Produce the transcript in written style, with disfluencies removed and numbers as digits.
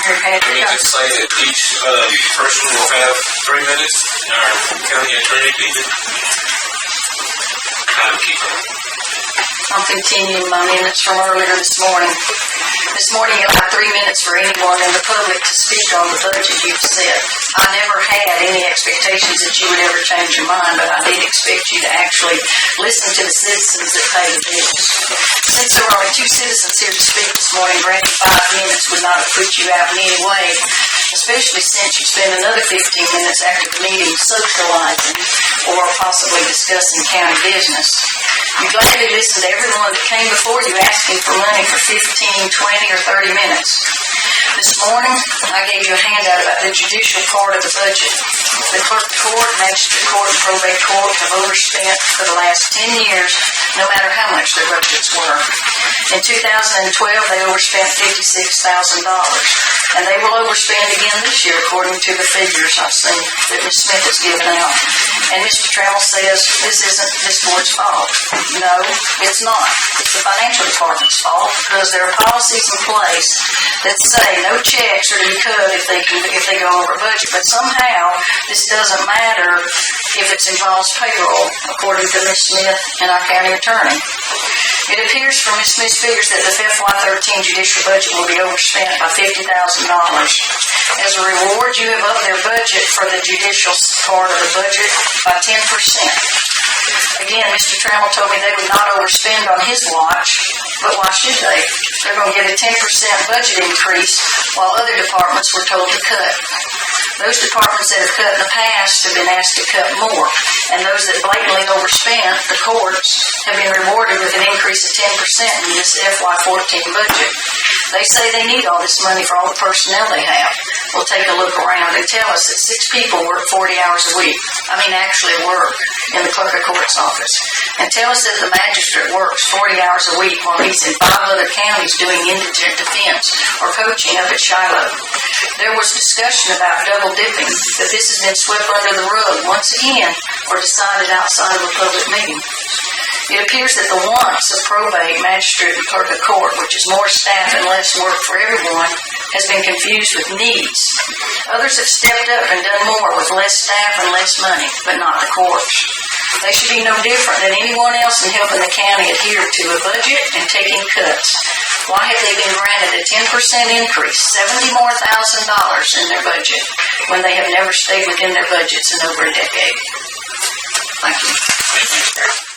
Here, Patrick. Let me just say that each person will have 3 minutes, and our county attorney be the timekeeper. I'll continue my minutes from earlier this morning. This morning you'll have 3 minutes for anyone in the public to speak on the budget you've set. I never had any expectations that you would ever change your mind, but I did expect you to actually listen to the citizens that pay the bills. Since there were only 2 citizens here to speak this morning, granted 5 minutes would not have put you out in any way, especially since you spend another 15 minutes after the meeting socializing or possibly discussing county business. You gladly listened to everyone that came before you asking for money for 15, 20, or 30 minutes. This morning, I gave you a handout about the judicial part of the budget. The clerk court, magistrate court, and probate court have overspent for the last 10 years, no matter how much their budgets were. In 2012, they overspent $56,000, and they will overspend again this year, according to the figures I've seen that Ms. Smith has given out. And Mr. Trammell says this isn't this board's fault. No, it's not. It's the financial department's fault because there are policies in place that say no checks are to be cut if they go over budget. But somehow this doesn't matter if it involves payroll, according to Ms. Smith and our county attorney. It appears from Ms. Smith's figures that the FY13 judicial budget will be overspent by $50,000. As a reward, you have upped their budget for the judicial part of the budget by 10%. Again, Mr. Trammell told me they would not overspend on his watch, but why should they? They're going to get a 10% budget increase while other departments were told to cut. Those departments that have cut in the past have been asked to cut more, and those that blatantly overspent, the courts, have been rewarded with an increase of 10% in this FY14 budget. They say they need all this money for all the personnel they have. We'll take a look around and tell us that 6 people work 40 hours a week. Actually work in the clerk of court's office. And tell us that the magistrate works 40 hours a week while he's in 5 other counties doing indigent defense or coaching up at Shiloh. There was discussion about double dipping, but this has been swept under the rug once again or decided outside of a public meeting. It appears that the wants of probate, magistrate, and clerk of court, which is more staff and less work for everyone, has been confused with needs. Others have stepped up and done more with less staff and less money, but not the courts. They should be no different than anyone else in helping the county adhere to a budget and taking cuts. Why have they been granted a 10% increase, $70,000 more in their budget, when they have never stayed within their budgets in over a decade? Thank you. Thank you.